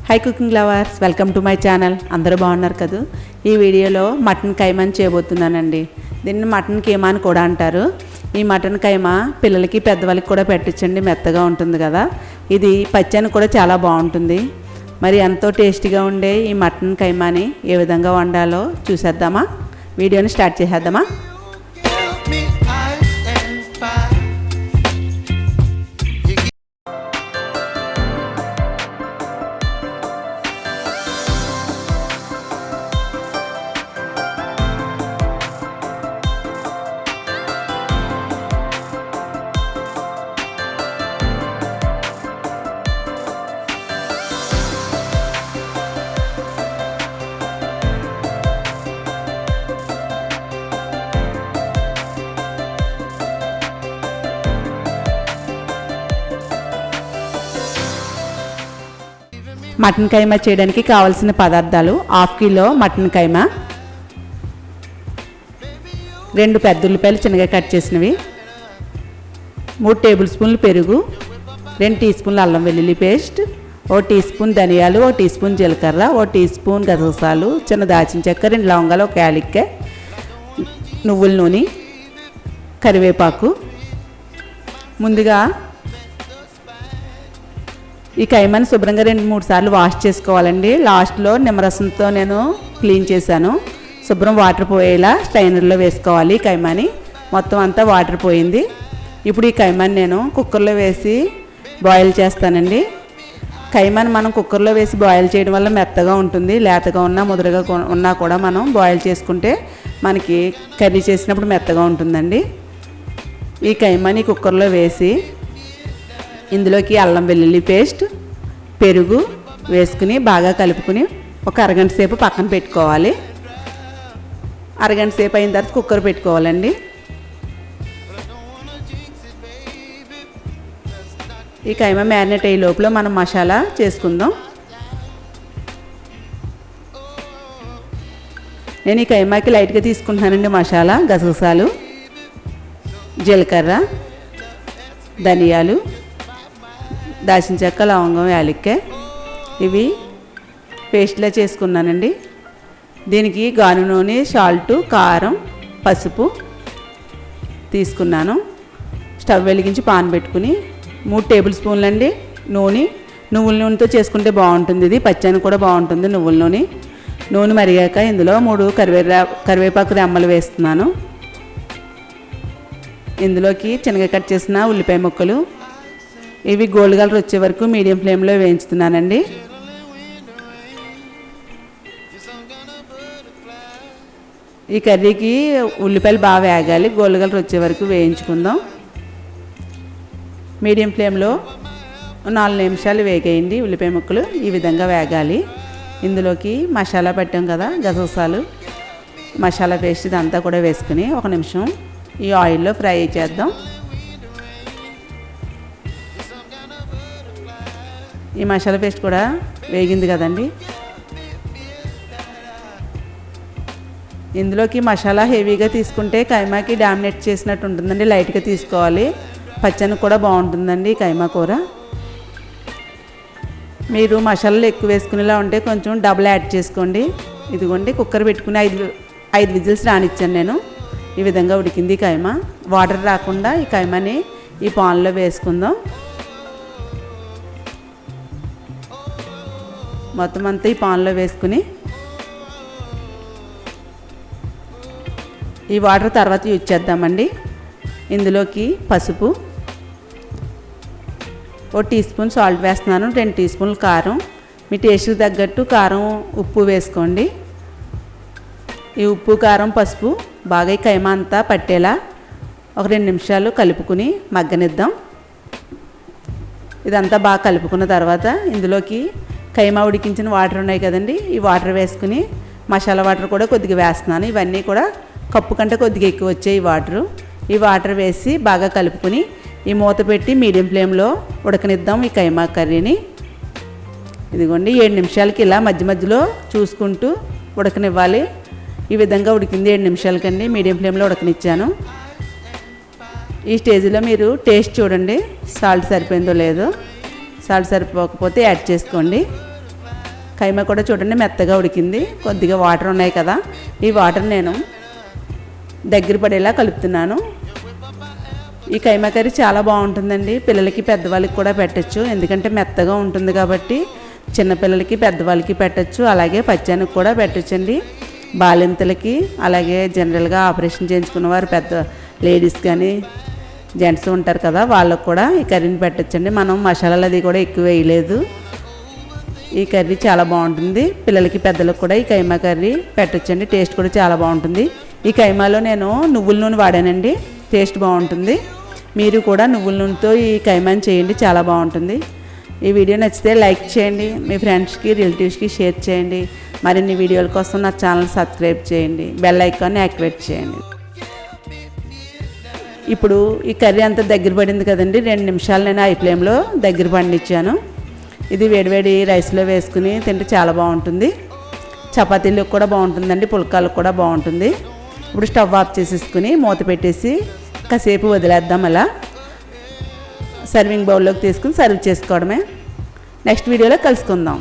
High cooking lovers, welcome to my channel. అందరూ బాగున్నారు కదా. ఈ వీడియోలో మటన్ కైమాని చేయబోతున్నానండి. దీన్ని మటన్ కీమా అని కూడా అంటారు. ఈ మటన్ కైమా పిల్లలకి పెద్దవాళ్ళకి కూడా పెట్టించండి, మెత్తగా ఉంటుంది కదా. ఇది పచ్చని కూడా చాలా బాగుంటుంది. మరి ఎంతో టేస్టీగా ఉండే ఈ మటన్ కైమాని ఏ విధంగా వండాలో చూసేద్దామా? వీడియోని స్టార్ట్ చేసేద్దామా? మటన్ కైమా చేయడానికి కావాల్సిన పదార్థాలు: హాఫ్ కిలో మటన్ కైమా, 2 పెద్ద ఉల్లిపాయలు చిన్నగా కట్ చేసినవి, 3 టేబుల్ స్పూన్లు పెరుగు, 2 టీ స్పూన్లు అల్లం వెల్లుల్లి పేస్ట్, 1 టీ స్పూన్ ధనియాలు, 1 టీ స్పూన్ జీలకర్ర, 1 టీ స్పూన్ గసగసాలు, చిన్న దాల్చిన చెక్క, 2 లవంగాలు, 1 యాలక్కాయ, నువ్వుల నూనె, కరివేపాకు. ముందుగా ఈ కైమాని శుభ్రంగా 2-3 సార్లు వాష్ చేసుకోవాలండి. లాస్ట్లో నిమ్మరసంతో నేను క్లీన్ చేశాను. శుభ్రం వాటర్ పోయేలా స్ట్రైనర్లో వేసుకోవాలి. కైమాని మొత్తం అంతా వాటర్ పోయింది. ఇప్పుడు ఈ కైమాని నేను కుక్కర్లో వేసి బాయిల్ చేస్తానండి. కైమాని మనం కుక్కర్లో వేసి బాయిల్ చేయడం వల్ల మెత్తగా ఉంటుంది. లేతగా ఉన్నా ముదురుగా ఉన్నా కూడా మనం బాయిల్ చేసుకుంటే మనకి కర్రీ చేసినప్పుడు మెత్తగా ఉంటుందండి. ఈ కైమాని కుక్కర్లో వేసి ఇందులోకి అల్లం వెల్లుల్లి పేస్ట్, పెరుగు వేసుకుని బాగా కలుపుకుని ఒక అరగంట సేపు పక్కన పెట్టుకోవాలి. అరగంట సేపు అయిన తర్వాత కుక్కర్ పెట్టుకోవాలండి. ఈ కైమా మ్యారినేట్ అయ్యే లోపల మనం మసాలా చేసుకుందాం. నేను ఈ కైమాకి లైట్గా తీసుకుంటున్నానండి మసాలా. గసగసాలు, జీలకర్ర, ధనియాలు, దాల్చిన చెక్క, లవంగం, యాలక్కాయ ఇవి పేస్ట్లా చేసుకున్నానండి. దీనికి గాను నూనె, సాల్టు, కారం, పసుపు తీసుకున్నాను. స్టవ్ వెలిగించి పాన్ పెట్టుకుని 3 టేబుల్ స్పూన్లు అండి నూనె. నువ్వుల నూనెతో చేసుకుంటే బాగుంటుంది. ఇది పచ్చని కూడా బాగుంటుంది నువ్వుల నూనె. నూనె మరిగాక ఇందులో 3 కరివేపాకు రెమ్మలు వేస్తున్నాను. ఇందులోకి చిన్నగా కట్ చేసిన ఉల్లిపాయ ముక్కలు, ఇవి గోల్డ్ కలర్ వచ్చే వరకు మీడియం ఫ్లేమ్లో వేయించుతున్నానండి. ఈ కర్రీకి ఉల్లిపాయలు బాగా వేగాలి. గోల్డ్ కలర్ వచ్చే వరకు వేయించుకుందాం. మీడియం ఫ్లేమ్లో 4 నిమిషాలు వేగేయండి. ఉల్లిపాయ ముక్కలు ఈ విధంగా వేగాలి. ఇందులోకి మసాలా పెట్టాం కదా, గసగసాలు, మసాలా పేస్ట్ ఇదంతా కూడా వేసుకుని 1 నిమిషం ఈ ఆయిల్లో ఫ్రై చేద్దాం. ఈ మసాలా పేస్ట్ కూడా వేగింది కదండి. ఇందులోకి మసాలా హెవీగా తీసుకుంటే కైమాకి డామినేట్ చేసినట్టు ఉంటుందండి. లైట్గా తీసుకోవాలి. పచ్చని కూడా బాగుంటుందండి కైమా కూర. మీరు మసాలాలు ఎక్కువ వేసుకునేలా ఉంటే కొంచెం డబుల్ యాడ్ చేసుకోండి. ఇదిగోండి కుక్కర్ పెట్టుకుని 5 విజిల్స్ రానిచ్చాను నేను. ఈ విధంగా ఉడికింది కైమా. వాటర్ రాకుండా ఈ కైమాని ఈ పాన్లో వేసుకుందాం. మొత్తం అంతా ఈ పాన్లో వేసుకుని ఈ వాటర్ తర్వాత యూజ్ చేద్దామండి. ఇందులోకి పసుపు, 1 టీ స్పూన్ సాల్ట్ వేస్తున్నాను, 2 టీ స్పూన్లు కారం. మీ టేస్ట్కి తగ్గట్టు కారం, ఉప్పు వేసుకోండి. ఈ ఉప్పు, కారం, పసుపు బాగా ఈ కైమా అంతా పట్టేలా ఒక 2 నిమిషాలు కలుపుకుని మగ్గనిద్దాం. ఇదంతా బాగా కలుపుకున్న తర్వాత ఇందులోకి కైమా ఉడికించిన వాటర్ ఉన్నాయి కదండి, ఈ వాటర్ వేసుకుని మసాలా వాటర్ కూడా కొద్దిగా వేస్తున్నాను. ఇవన్నీ కూడా కప్పు కంటే కొద్దిగా ఎక్కువ వచ్చాయి ఈ వాటర్ వేసి బాగా కలుపుకుని ఈ మూత పెట్టి మీడియం ఫ్లేమ్లో ఉడకనిద్దాం ఈ కైమా కర్రీని. ఇదిగోండి 7 నిమిషాలకి ఇలా మధ్య మధ్యలో చూసుకుంటూ ఉడకనివ్వాలి. ఈ విధంగా ఉడికింది 7 నిమిషాలకండి. మీడియం ఫ్లేమ్లో ఉడకనిచ్చాను. ఈ స్టేజ్లో మీరు టేస్ట్ చూడండి, సాల్ట్ సరిపోయిందో లేదో. సాల్ట్ సరిపోకపోతే యాడ్ చేసుకోండి. కైమా కూడా చూడండి మెత్తగా ఉడికింది. కొద్దిగా వాటర్ ఉన్నాయి కదా, ఈ వాటర్ నేను దగ్గర పడేలా కలుపుతున్నాను. ఈ కైమా కర్రీ చాలా బాగుంటుందండి. పిల్లలకి పెద్దవాళ్ళకి కూడా పెట్టచ్చు, ఎందుకంటే మెత్తగా ఉంటుంది కాబట్టి చిన్నపిల్లలకి పెద్దవాళ్ళకి పెట్టచ్చు. అలాగే పచ్చానికి కూడా పెట్టచ్చండి. బాలింతలకి, అలాగే జనరల్గా ఆపరేషన్ చేయించుకున్న వారు, పెద్ద లేడీస్ కానీ జెంట్స్ ఉంటారు కదా, వాళ్ళకు కూడా ఈ కర్రీని పెట్టచ్చండి. మనం మసాలాలు అది కూడా ఎక్కువ వేయలేదు. ఈ కర్రీ చాలా బాగుంటుంది. పిల్లలకి పెద్దలకు కూడా ఈ కైమా కర్రీ పెట్టచ్చండి. టేస్ట్ కూడా చాలా బాగుంటుంది. ఈ కైమాలో నేను నువ్వుల నూనె వాడానండి, టేస్ట్ బాగుంటుంది. మీరు కూడా నువ్వుల నూనెతో ఈ కైమాని చేయండి, చాలా బాగుంటుంది. ఈ వీడియో నచ్చితే లైక్ చేయండి, మీ ఫ్రెండ్స్కి రిలేటివ్స్కి షేర్ చేయండి. మరిన్ని వీడియోల కోసం నా ఛానల్ సబ్స్క్రైబ్ చేయండి, బెల్ ఐకాన్ని యాక్టివేట్ చేయండి. ఇప్పుడు ఈ కర్రీ అంతా దగ్గర పడింది కదండి, 2 నిమిషాలు నేను హై ఫ్లేమ్లో దగ్గర పండించాను. ఇది వేడివేడి రైస్లో వేసుకుని తింటే చాలా బాగుంటుంది. చపాతీలకు కూడా బాగుంటుందండి, పుల్కాలకు కూడా బాగుంటుంది. ఇప్పుడు స్టవ్ ఆఫ్ చేసేసుకుని మూత పెట్టేసి కాసేపు వదిలేద్దాం. అలా సర్వింగ్ బౌల్లోకి తీసుకుని సర్వ్ చేసుకోవడమే. నెక్స్ట్ వీడియోలో కలుసుకుందాం.